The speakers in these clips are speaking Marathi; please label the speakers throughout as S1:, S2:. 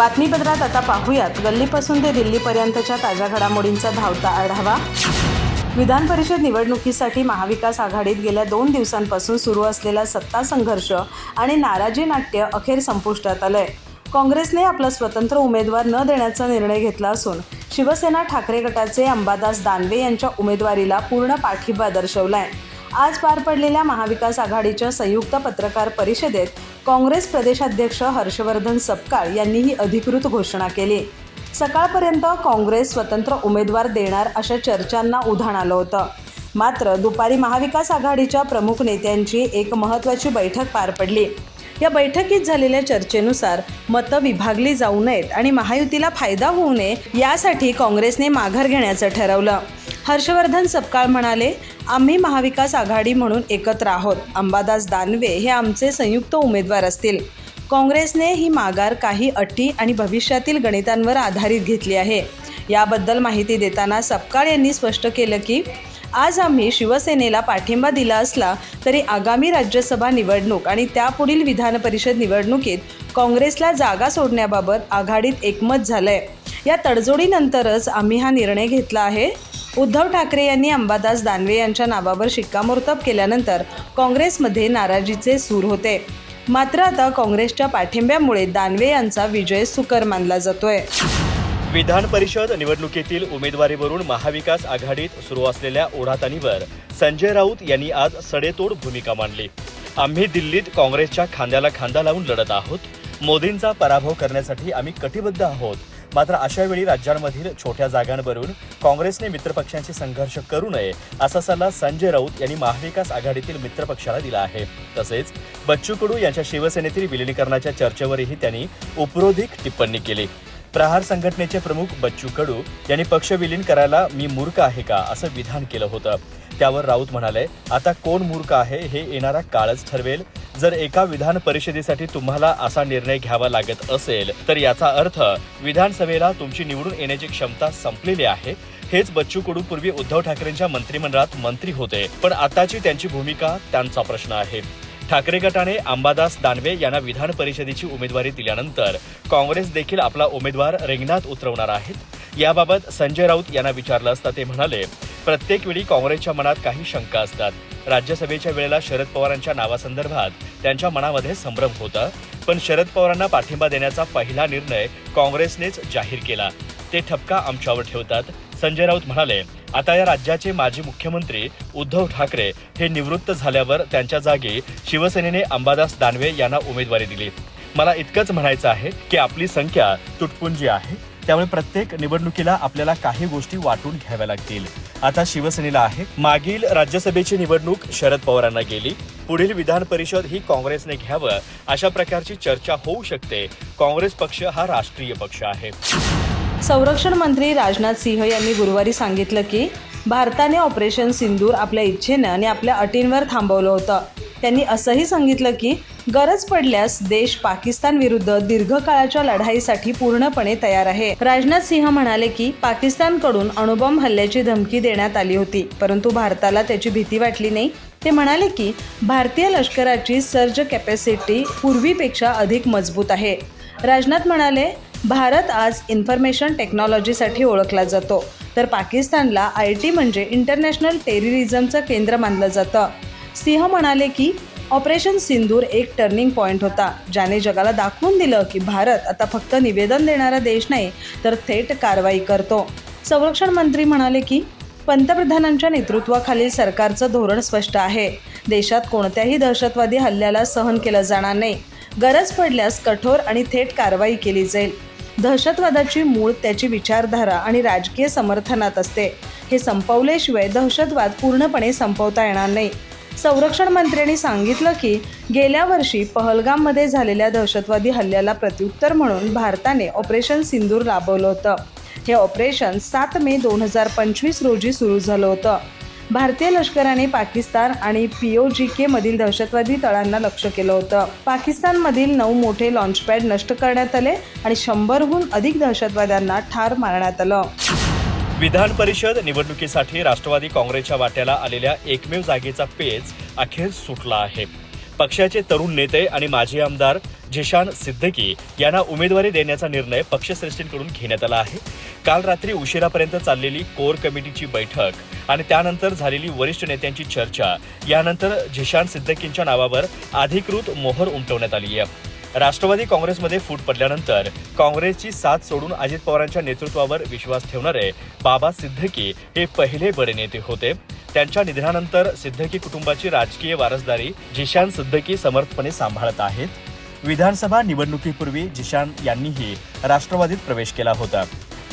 S1: बातमीपत्रात आता पाहूयात गल्लीपासून ते दिल्लीपर्यंतच्या ताज्या घडामोडींचा धावता आढावा। विधान परिषद निवडणुकीसाठी महाविकास आघाडीत गेल्या 2 दिवसांपासून सुरू असलेला सत्ता संघर्ष आणि नाराजी नाट्य अखेर संपुष्टात आलंय। काँग्रेसने आपला स्वतंत्र उमेदवार न देण्याचा निर्णय घेतला असून शिवसेना ठाकरे गटाचे अंबादास दानवे यांच्या उमेदवारीला पूर्ण पाठिंबा दर्शवलाय। आज पार पडलेल्या महाविकास आघाडीच्या संयुक्त पत्रकार परिषदेत काँग्रेस प्रदेशाध्यक्ष हर्षवर्धन सपकाळ यांनी ही अधिकृत घोषणा केली। सकाळपर्यंत काँग्रेस स्वतंत्र उमेदवार देणार अशा चर्चांना उधाण आलं होतं। मात्र दुपारी महाविकास आघाडीच्या प्रमुख नेत्यांची एक महत्त्वाची बैठक पार पडली। या बैठकीत झालेल्या चर्चेनुसार मतं विभागली जाऊ नयेत आणि महायुतीला फायदा होऊ नये यासाठी काँग्रेसने माघार घेण्याचं ठरवलं। हर्षवर्धन सपकाळ म्हणाले, आम्ही महाविकास आघाडी म्हणून एकत्र आहोत। अंबादास दानवे हे आमचे संयुक्त उमेदवार असतील। काँग्रेसने ही माघार काही अटी आणि भविष्यातील गणितांवर आधारित घेतली आहे। याबद्दल माहिती देताना सपकाळ यांनी स्पष्ट केलं की आज आम्ही शिवसेनेला पाठिंबा दिला असला तरी आगामी राज्यसभा निवडणूक आणि त्यापुढील विधान परिषद निवडणुकीत काँग्रेसला जागा सोडण्याबाबत आघाडीत एकमत झालंय। या तडजोडीनंतरच आम्ही हा निर्णय घेतला आहे। उद्धव ठाकरे यांनी अंबादास दानवे यांच्या नावावर शिक्कामोर्तब केल्यानंतर काँग्रेसमध्ये नाराजीचे सूर होते। मात्र आता काँग्रेसच्या पाठिंब्यामुळे दानवे यांचा विजय सुकर मानला जातोय।
S2: विधान परिषद निवडणुकीतील उमेदवारीवरून महाविकास आघाडीत सुरू असलेल्या ओढाताणीवर संजय राऊत यांनी आज सडेतोड भूमिका मांडली। आम्ही दिल्लीत काँग्रेसच्या खांद्याला खांदा लावून लढत आहोत। मोदींचा पराभव करण्यासाठी आम्ही कटिबद्ध आहोत। मात्र अशा वेळी राज्यांमधील छोट्या जागांवरून काँग्रेसने मित्रपक्षांशी संघर्ष करू नये असा सल्ला संजय राऊत यांनी महाविकास आघाडीतील मित्रपक्षाला दिला आहे। तसेच बच्चू कडू यांच्या शिवसेनेतील विलिनीकरणाच्या चर्चेवरही त्यांनी उपरोधिक टिप्पणी केली। प्रहार संघटनेचे प्रमुख बच्चू कडू यांनी पक्ष विलीन करायला मी मूर्ख आहे का असं विधान केलं होतं। त्यावर राऊत म्हणाले, आता कोण मूर्ख आहे हे येणारा काळच ठरवेल। जर एका विधान परिषदेसाठी तुम्हाला असा निर्णय घ्यावा लागत असेल तर याचा अर्थ विधानसभेला तुमची निवडून येण्याची क्षमता संपलेली आहे। हेच बच्चू कडू पूर्वी उद्धव ठाकरेंच्या मंत्रिमंडळात मंत्री होते, पण आताची त्यांची भूमिका त्यांचा प्रश्न आहे। ठाकरे गटाने अंबादास दानवे यांना विधान परिषदेची उमेदवारी दिल्यानंतर काँग्रेस देखील आपला उमेदवार रिंगणात उतरवणार आहेत। याबाबत संजय राऊत यांना विचारलं असता ते म्हणाले, प्रत्येक वेळी काँग्रेसच्या मनात काही शंका असतात। राज्यसभेच्या वेळेला शरद पवारांच्या नावासंदर्भात त्यांच्या मनामध्ये संभ्रम होता, पण शरद पवारांना पाठिंबा देण्याचा पहिला निर्णय काँग्रेसनेच जाहीर केला। ते ठपका आमच्यावर ठेवतात। संजय राऊत म्हणाले, आता या राज्याचे माजी मुख्यमंत्री उद्धव ठाकरे हे निवृत्त झाल्यावर त्यांच्या जागी शिवसेनेने अंबादास दानवे यांना उमेदवारी दिली। मला इतकंच म्हणायचं आहे की आपली संख्या तुटपुंजी आहे, त्यामुळे प्रत्येक निवडणुकीला आपल्याला काही गोष्टी वाटून घ्याव्या लागतील। आता शिवसेनेला आहे। मागील राज्यसभेची निवडणूक शरद पवारांना गेली, पुढील विधान परिषद ही काँग्रेसने घ्यावं अशा प्रकारची चर्चा होऊ शकते। काँग्रेस पक्ष हा राष्ट्रीय पक्ष आहे।
S1: संरक्षण मंत्री राजनाथ सिंह यांनी गुरुवारी सांगितलं की भारताने ऑपरेशन सिंदूर आपल्या इच्छेनं आणि आपल्या अटींवर थांबवलं होतं। त्यांनी असंही सांगितलं की गरज पडल्यास देश पाकिस्तान विरुद्ध दीर्घकाळाच्या लढाईसाठी पूर्णपणे तयार आहे। राजनाथ सिंह म्हणाले की पाकिस्तानकडून अणुबॉम्ब हल्ल्याची धमकी देण्यात आली होती, परंतु भारताला त्याची भीती वाटली नाही। ते म्हणाले की भारतीय लष्कराची सर्ज कॅपॅसिटी पूर्वीपेक्षा अधिक मजबूत आहे। राजनाथ म्हणाले, भारत आज इन्फॉर्मेशन टेक्नॉलॉजीसाठी ओळखला जातो, तर पाकिस्तानला IT म्हणजे इंटरनॅशनल टेररिझमचं केंद्र मानलं जातं। सिंह म्हणाले की ऑपरेशन सिंदूर एक टर्निंग पॉईंट होता, ज्याने जगाला दाखवून दिलं की भारत आता फक्त निवेदन देणारा देश नाही तर थेट कारवाई करतो। संरक्षण मंत्री म्हणाले की पंतप्रधानांच्या नेतृत्वाखालील सरकारचं धोरण स्पष्ट आहे। देशात कोणत्याही दहशतवादी हल्ल्याला सहन केलं जाणार नाही। गरज पडल्यास कठोर आणि थेट कारवाई केली जाईल। दहशतवादाची मूळ त्याची विचारधारा आणि राजकीय समर्थनात असते। हे संपवल्याशिवाय दहशतवाद पूर्णपणे संपवता येणार नाही। संरक्षण मंत्र्यांनी सांगितलं की गेल्या वर्षी पहलगाममध्ये झालेल्या दहशतवादी हल्ल्याला प्रत्युत्तर म्हणून भारताने ऑपरेशन सिंदूर राबवलं होतं। हे ऑपरेशन 7 मे 2025 रोजी सुरू झालं होतं। भारतीय लष्कराने पाकिस्तान आणि POJK मधील दहशतवादी तळांना लक्ष्य केलं होतं। पाकिस्तानमधील 9 मोठे लॉन्चपॅड नष्ट करण्यात आले आणि 100हून अधिक दहशतवाद्यांना ठार मारण्यात आलं।
S2: विधान परिषद निवडणुकीसाठी राष्ट्रवादी काँग्रेसच्या वाट्याला आलेल्या एकमेव जागेचा पेच अखेर सुटला आहे। पक्षाचे तरुण नेते आणि माजी आमदार झिशान सिद्दीकी यांना उमेदवारी देण्याचा निर्णय पक्षश्रेष्ठींकडून घेण्यात आला आहे. काल रात्री उशिरापर्यंत चाललेली कोर कमिटीची बैठक आणि त्यानंतर झालेली वरिष्ठ नेत्यांची चर्चा यानंतर झिशान सिद्दीकींच्या नावावर अधिकृत मोहर उमटवण्यात आली आहे. राष्ट्रवादी काँग्रेसमध्ये फूट पडल्यानंतर काँग्रेसची साथ सोडून अजित पवारांच्या नेतृत्वावर विश्वास ठेवणारे बाबा सिद्दीकी हे पहिले बडे नेते होते. त्यांच्या निधनानंतर सिद्दीकी कुटुंबाची राजकीय वारसदारी झिशान सिद्दीकी समर्थपणे सांभाळत आहेत. विधानसभा निवडणुकीपूर्वी झिशान यांनीही राष्ट्रवादीत प्रवेश केला होता.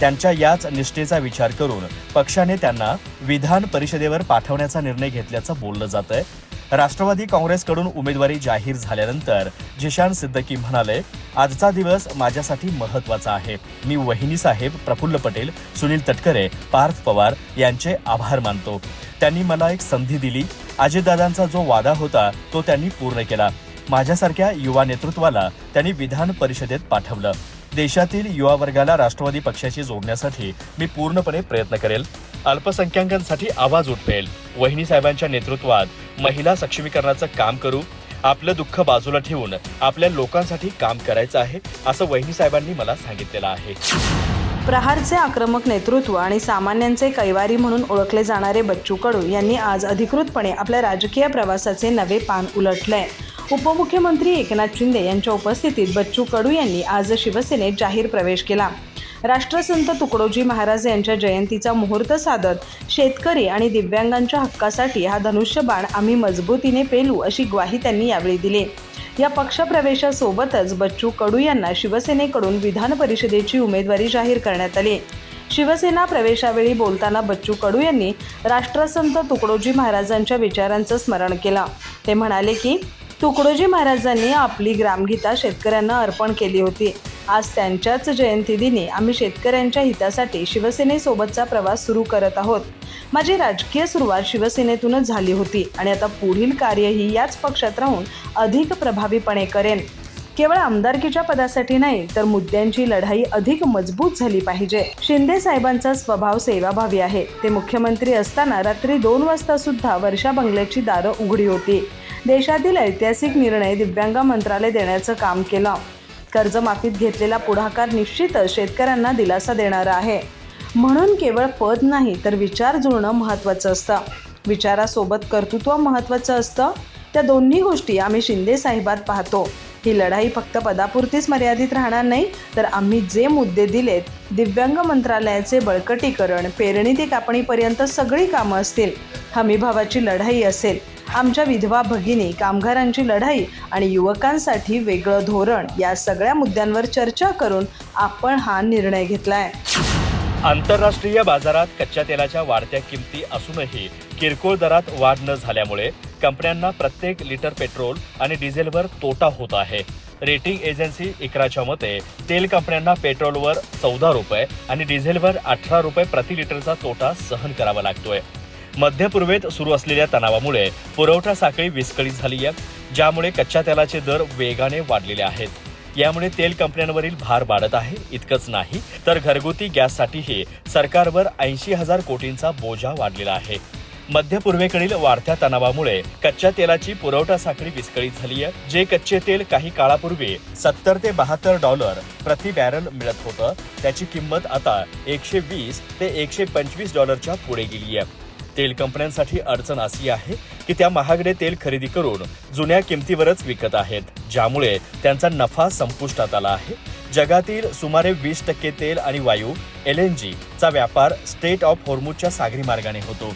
S2: त्यांच्या याच निष्ठेचा विचार करून पक्षाने त्यांना विधान परिषदेवर पाठवण्याचा निर्णय घेतल्याचं बोललं जातंय. राष्ट्रवादी काँग्रेसकडून उमेदवारी जाहीर झाल्यानंतर झिशान सिद्दीकी म्हणाले, आजचा दिवस माझ्यासाठी महत्त्वाचा आहे. मी वहिनी साहेब, प्रफुल्ल पटेल, सुनील तटकरे, पार्थ पवार यांचे आभार मानतो. त्यांनी मला एक संधी दिली. अजितदादांचा जो वादा होता तो त्यांनी पूर्ण केला. माझ्यासारख्या युवा नेतृत्वाला त्यांनी विधान परिषदेत पाठवलं. देशातील युवा वर्गाला राष्ट्रवादी पक्षाशी जोडण्यासाठी मी पूर्णपणे प्रयत्न करेल. अल्पसंख्याकांसाठी आवाज उठवेल. वहिनी साहेबांच्या नेतृत्वात महिला सक्षमीकरणाचं काम करू. आपलं दुःख बाजूला ठेवून आपल्या लोकांसाठी काम करायचं आहे असं वहिनी साहेबांनी मला सांगितलेलं आहे.
S1: प्रहारचे आक्रमक नेतृत्व आणि सामान्यांचे कैवारी म्हणून ओळखले जाणारे बच्चू कडू यांनी आज अधिकृतपणे आपल्या राजकीय प्रवासाचे नवे पान उलटलंय. उपमुख्यमंत्री एकनाथ शिंदे यांच्या उपस्थितीत बच्चू कडू यांनी आज शिवसेनेत जाहीर प्रवेश केला. राष्ट्रसंत तुकडोजी महाराज यांच्या जयंतीचा मुहूर्त साधत शेतकरी आणि दिव्यांगांच्या हक्कासाठी हा धनुष्यबाण आम्ही मजबूतीने पेलू अशी ग्वाही त्यांनी यावेळी दिली. या पक्षप्रवेशासोबतच बच्चू कडू यांना शिवसेनेकडून विधान परिषदेची उमेदवारी जाहीर करण्यात आली. शिवसेना प्रवेशावेळी बोलताना बच्चू कडू यांनी राष्ट्रसंत तुकडोजी महाराजांच्या विचारांचं स्मरण केलं. ते म्हणाले की तुकडोजी महाराजांनी आपली ग्रामगीता शेतकऱ्यांना अर्पण केली होती. आज त्यांच्याच जयंतीदिनी आम्ही शेतकऱ्यांच्या हितासाठी शिवसेनेसोबतचा प्रवास सुरू करत आहोत. माझी राजकीय सुरुवात शिवसेनेतूनच झाली होती आणि आता पुढील कार्यही याच पक्षात राहून अधिक प्रभावीपणे करेन. केवळ आमदारकीच्या पदासाठी नाही तर मुद्द्यांची लढाई अधिक मजबूत झाली पाहिजे. शिंदे साहेबांचा स्वभाव सेवाभावी आहे. ते मुख्यमंत्री असताना रात्री 2 वाजता सुद्धा वर्षा बंगल्याची दारं उघडी होती. देशातील ऐतिहासिक निर्णय दिव्यांग मंत्रालय देण्याचं काम केलं. कर्जमाफीत घेतलेला पुढाकार निश्चितच शेतकऱ्यांना दिलासा देणारा आहे. म्हणून केवळ पद नाही तर विचार जुळणं महत्त्वाचं असतं. विचारासोबत कर्तृत्व महत्त्वाचं असतं. त्या दोन्ही गोष्टी आम्ही शिंदे साहेबात पाहतो. ही लढाई फक्त पदापुरतीच मर्यादित राहणार नाही तर आम्ही जे मुद्दे दिलेत, दिव्यांग मंत्रालयाचे बळकटीकरण, पेरणी ते कापणीपर्यंत सगळी कामं असतील. हमीभावाची लढाई असेल, आमच्या विधवा भगिनी, कामगारांची लढाई आणि युवकांसाठी वेगळं धोरण, या सगळ्या मुद्द्यांवर चर्चा करून आपण हा निर्णय घेतलाय.
S2: आंतरराष्ट्रीय बाजारात कच्च्या तेलाच्या वाढत्या किमती असूनही किरकोळ दरात वाढ न झाल्यामुळे कंपन्यांना प्रत्येक लिटर पेट्रोल आणि डिझेलवर तोटा होत आहे. रेटिंग एजन्सी इक्राच्या मते तेल कंपन्यांना पेट्रोलवर 14 रुपये आणि डिझेलवर 18 रुपये प्रति लिटरचा तोटा सहन करावा लागतोय. मध्य पूर्वेत सुरू असलेल्या तणावामुळे पुरवठा साखळी विस्कळीत झाली आहे, ज्यामुळे कच्च्या तेलाचे दर वेगाने वाढलेले आहेत. यामुळे तेल कंपन्यांवरील भार वाढत आहे. इतकंच नाही तर घरगुती गॅससाठीही सरकारवर 80,000 कोटींचा बोजा वाढलेला आहे. मध्य पूर्वेकडील वाढत्या तणावामुळे कच्च्या तेलाची पुरवठा साखळी विस्कळीत झाली आहे. जे कच्चे तेल काही काळापूर्वी $70 ते $72 प्रति बॅरल मिळत होतं, त्याची किंमत आता $120 ते $125 पुढे गेली आहे. तेल कंपन्यांसाठी अडचण अशी आहे की त्या महागडे तेल खरेदी करून जुन्या किमतीवरच विकत आहेत, ज्यामुळे त्यांचा नफा संपुष्टात आला आहे. जगातील सुमारे 20% तेल आणि वायू LNG चा व्यापार स्ट्रेट ऑफ हॉर्मुझच्या सागरी मार्गाने होतो.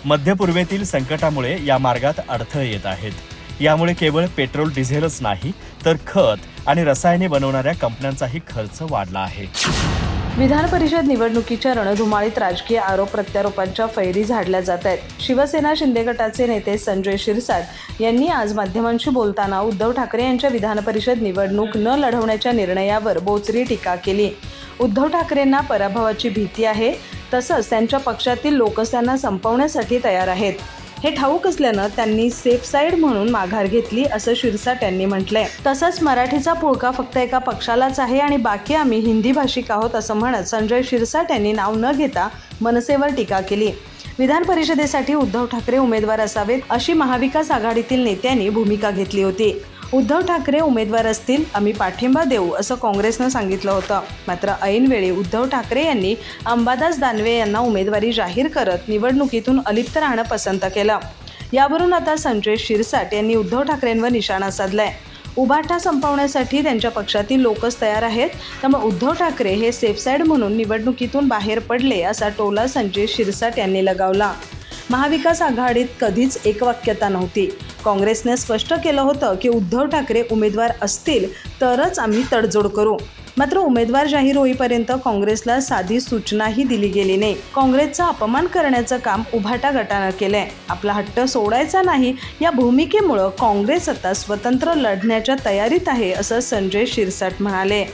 S2: मध्य पूर्वेतील संकटामुळे या मार्गात अडथळे येत आहेत. यामुळे केवळ पेट्रोल डिझेलच नाही तर खत आणि रसायने बनवणाऱ्या कंपन्यांचाही खर्च वाढला आहे.
S1: विधान परिषद निवडणुकीच्या रणधुमाळीत राजकीय आरोप प्रत्यारोपांच्या फैरी झाडल्या जात आहेत. शिवसेना शिंदे गटाचे नेते संजय शिरसाट यांनी आज माध्यमांशी बोलताना उद्धव ठाकरे यांच्या विधान परिषद निवडणूक न लढवण्याच्या निर्णयावर बोचरी टीका केली. उद्धव ठाकरेंना पराभवाची भीती आहे, तसंच त्यांच्या पक्षातील लोकच त्यांना संपवण्यासाठी तयार आहेत. हे ठाऊक असल्यानं त्यांनी सेफ साईड म्हणून माघार घेतली असं शिरसाट यांनी म्हटलंय. तसंच मराठीचा पुळका फक्त एका पक्षालाच आहे आणि बाकी आम्ही हिंदी भाषिक आहोत असं म्हणत संजय शिरसाट यांनी नाव न घेता मनसेवर टीका केली. विधान परिषदेसाठी उद्धव ठाकरे उमेदवार असावेत अशी महाविकास आघाडीतील नेत्यांनी भूमिका घेतली होती. उद्धव ठाकरे उमेदवार असतील आम्ही पाठिंबा देऊ असं काँग्रेसनं सांगितलं होतं. मात्र ऐनवेळी उद्धव ठाकरे यांनी अंबादास दानवे यांना उमेदवारी जाहीर करत निवडणुकीतून अलिप्त राहणं पसंत केलं. यावरून आता संजय शिरसाट यांनी उद्धव ठाकरेंवर निशाणा साधलाय. उभाटा संपवण्यासाठी त्यांच्या पक्षातील लोकच तयार आहेत. त्यामुळे उद्धव ठाकरे हे सेफ साईड म्हणून निवडणुकीतून बाहेर पडले असा टोला संजय शिरसाट यांनी लगावला. महाविकास आघाडीत कधीच एकवाक्यता नव्हती. काँग्रेसने स्पष्ट केलं होतं की उद्धव ठाकरे उमेदवार असतील तरच आम्ही तडजोड करू. मात्र उमेदवार जाहीर होईपर्यंत काँग्रेसला साधी सूचनाही दिली गेली नाही. काँग्रेसचा अपमान करण्याचं काम उभाटा गटानं केलंय. आपला हट्ट सोडायचा नाही या भूमिकेमुळं काँग्रेस आता स्वतंत्र लढण्याच्या तयारीत आहे असं संजय शिरसाट म्हणाले.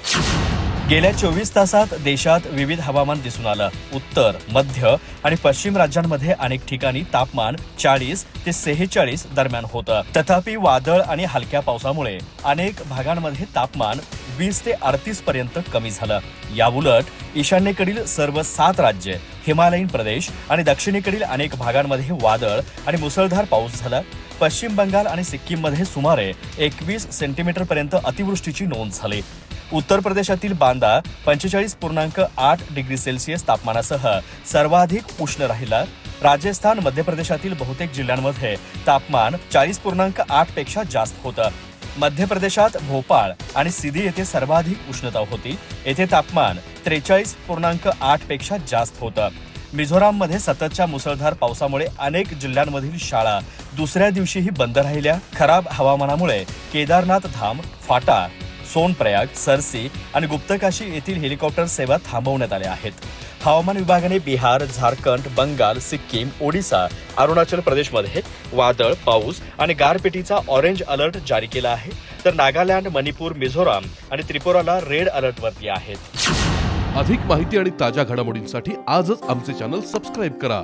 S2: गेल्या 24 तासात देशात विविध हवामान दिसून आलं. उत्तर, मध्य आणि पश्चिम राज्यांमध्ये अनेक ठिकाणी तापमान 40 ते 46 दरम्यान होतं. तथापि वादळ आणि हलक्या पावसामुळे अनेक भागांमध्ये तापमान 20 ते 38 पर्यंत कमी झालं. याउलट ईशान्येकडील सर्व 7 राज्ये, हिमालयीन प्रदेश आणि दक्षिणेकडील अनेक भागांमध्ये वादळ आणि मुसळधार पाऊस झाला. पश्चिम बंगाल आणि सिक्कीममध्ये सुमारे 21 सेंटीमीटरपर्यंत अतिवृष्टीची नोंद झाली. उत्तर प्रदेशातील बांदा 45.8 डिग्री सेल्सिअस तापमानासह सर्वाधिक उष्ण राहिला. राजस्थान, मध्य प्रदेशातील बहुतेक जिल्ह्यांमध्ये तापमान 40.8 पेक्षा जास्त होतं. मध्य प्रदेशात भोपाळ आणि सिधी येथे सर्वाधिक उष्णता होती. येथे तापमान 43.8 पेक्षा जास्त होतं. मिझोराममध्ये सततच्या मुसळधार पावसामुळे अनेक जिल्ह्यांमधील शाळा दुसऱ्या दिवशीही बंद राहिल्या. खराब हवामानामुळे केदारनाथ धाम, फाटा, सोनप्रयाग, सरसी आणि गुप्तकाशी येथील हेलिकॉप्टर सेवा थांबवण्यात आल्या आहेत. हवामान विभागाने बिहार, झारखंड, बंगाल, सिक्कीम, ओडिसा, अरुणाचल प्रदेशमध्ये वादळ, पाऊस आणि गारपिटीचा ऑरेंज अलर्ट जारी केला आहे. तर नागालँड, मणिपूर, मिझोराम आणि त्रिपुराला रेड अलर्टवरती आहेत.
S3: अधिक माहिती आणि ताज्या घडामोडींसाठी आजच आमचे चॅनल सबस्क्राईब करा.